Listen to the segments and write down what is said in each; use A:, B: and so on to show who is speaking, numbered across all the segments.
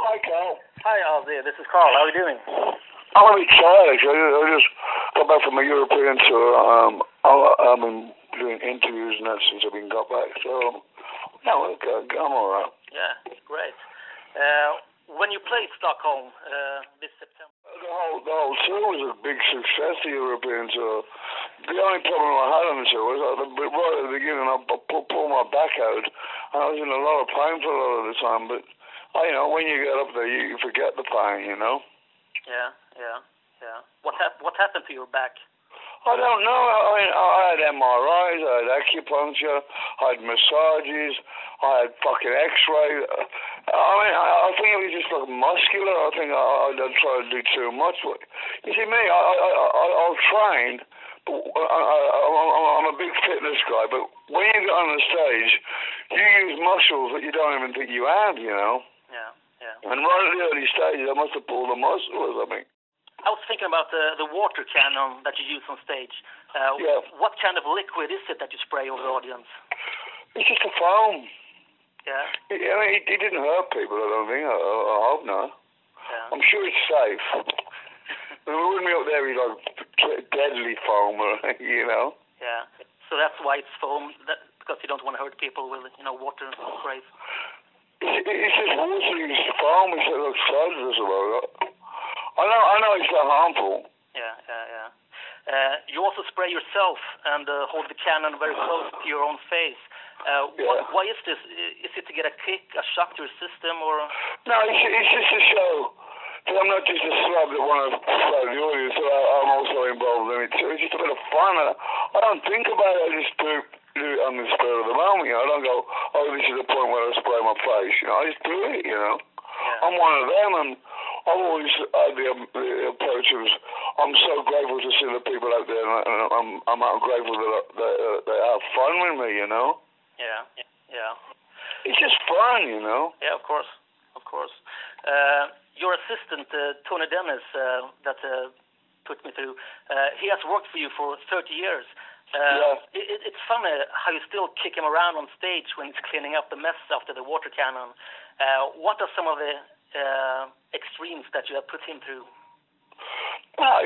A: Hi, Carl.
B: Hi, Ozzy. This is Carl. How are you doing?
A: I'm a bit tired, actually. I just got back from a European tour. I've been doing interviews and that since I've been got back, so no, I'm all right.
B: Yeah, great. When you played Stockholm this September?
A: The whole tour was a big success, the European tour. The only problem I had on the tour was right at the beginning I pulled my back out, and I was in a lot of pain for a lot of the time, but when you get up there, you forget the pain,
B: Yeah. What happened to your back?
A: I don't know. I had MRIs, I had acupuncture, I had massages, I had fucking X-ray. I think it was just like muscular. I think I didn't try to do too much. You see, me, I'll train. But I'm a big fitness guy, but when you get on the stage, you use muscles that you don't even think you have,
B: Yeah.
A: And right at the early stages, I must have pulled a muscle or something.
B: I was thinking about the water cannon that you use on stage.
A: Yeah.
B: What kind of liquid is it that you spray over the audience?
A: It's just a foam.
B: Yeah.
A: It didn't hurt people, I don't think. I hope not.
B: Yeah.
A: I'm sure it's safe. We wouldn't be up there with deadly foam,
B: Yeah. So that's why it's foam, because you don't want to hurt people with, water sprays.
A: It's just water-used foam, which looks fabulous about it. I know it's not harmful.
B: Yeah. You also spray yourself and hold the cannon very close to your own face. Why is this? Is it to get a kick, a shock to your system, or?
A: No, it's just a show. Because I'm not just a slab that want to slap the audience, so I'm also involved in it too. It's just a bit of fun. I don't think about it. I just do it on the spur of the moment. I don't go, this is the point where I spray my face. I just do it.
B: Yeah.
A: I'm one of them, and I've always had the approach of, I'm so grateful to see the people out there, and I'm grateful that they have fun with me.
B: Yeah.
A: It's just fun,
B: Yeah, of course. Your assistant, Tony Dennis, that put me through, he has worked for you for 30 years.
A: Yeah.
B: It's funny how you still kick him around on stage when he's cleaning up the mess after the water cannon. What are some of the extremes that you have put him through?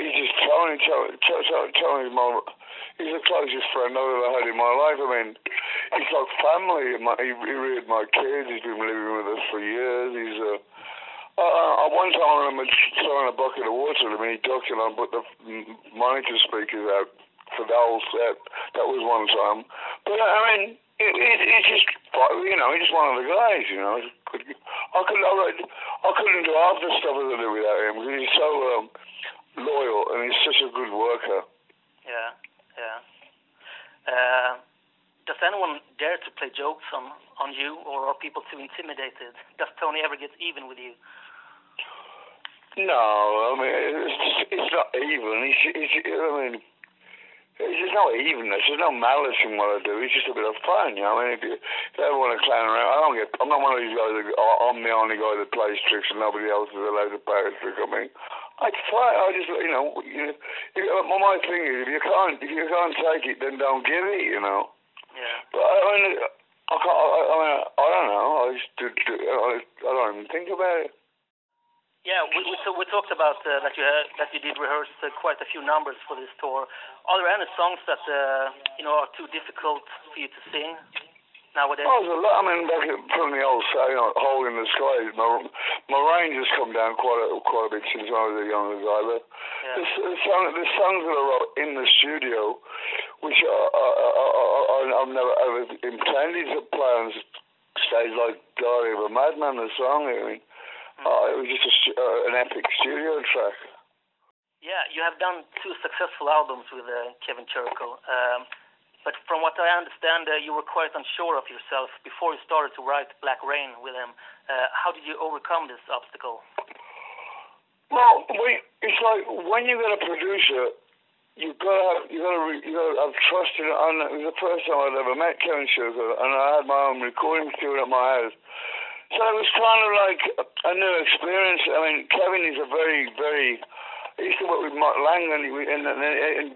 A: He's just Tony. He's the closest friend I've ever had in my life. He's like family. He reared my kids. He's been living with us for years. He's one time I remember throwing a bucket of water at him, and he ducked and I put the monitor speakers out for the whole set. That was one time. But it's just, he's just one of the guys. I couldn't do half the stuff that I do without him, because he's so loyal and he's such a good worker.
B: Yeah. Does anyone dare to play jokes on you, or are people too intimidated? Does Tony ever get even with you?
A: No, it's not even. There's no evenness. There's no malice in what I do. It's just a bit of fun, If you ever want to clown around, I'm not one of these guys I'm the only guy that plays tricks and nobody else is allowed to play a trick. It's fun. I just, my thing is, if you can't take it, then don't give it,
B: Yeah.
A: But I don't know. I don't even think about it.
B: Yeah, we talked about that you did rehearse quite a few numbers for this tour. Are there any songs that are too difficult for you to sing nowadays?
A: There's a lot. Back from the old saying, "Hole in the Sky." My range has come down quite a bit since I was a younger guy. But the songs that I wrote in the studio, which I've never ever intended to play on stage, like "Diary of a Madman," the song. It was just an epic studio track.
B: Yeah, you have done 2 successful albums with Kevin Churchill. But from what I understand, you were quite unsure of yourself before you started to write Black Rain with him. How did you overcome this obstacle?
A: Well, it's like when you get a producer, you gotta have trust in it. And it was the first time I'd ever met Kevin Churchill, and I had my own recording studio at my house. So it was kind of like a new experience. Kevin is a very, very... He used to work with Mutt Lang, and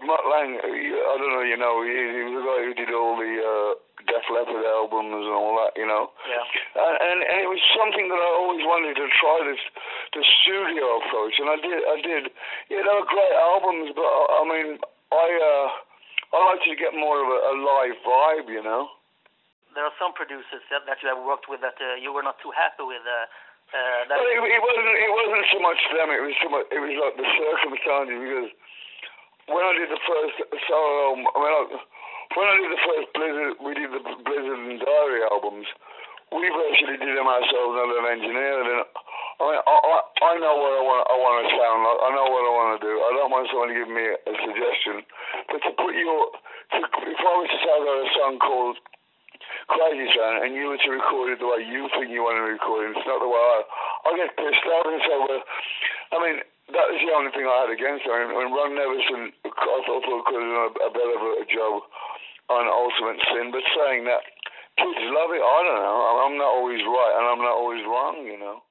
A: Mutt Lang, I don't know, he was the guy who did all the Def Leppard albums and all that, you know.
B: Yeah.
A: And it was something that I always wanted to try, the studio approach, and I did. Yeah, they were great albums, but I mean, I like to get more of a live vibe, you know.
B: There are some producers that you have worked with that you were not too happy with.
A: Well, it wasn't so much them. It was like the circumstances, because when I did the first solo album, when I did the first Blizzard, we did the Blizzard and Diary albums. We virtually did them ourselves, not an engineer. And I mean, I know what I want to sound like. I know what I want to do. I don't want someone to give me a suggestion. But if I was to tell a song called Crazy Sound, and you were to record it the way you think you want to record it, it's not the way I get pissed off and say, well, I mean, that was the only thing I had against it. I mean, Ron Nevison, I thought could have done a better job on Ultimate Sin, but saying that kids love it, I don't know. I'm not always right and I'm not always wrong, you know.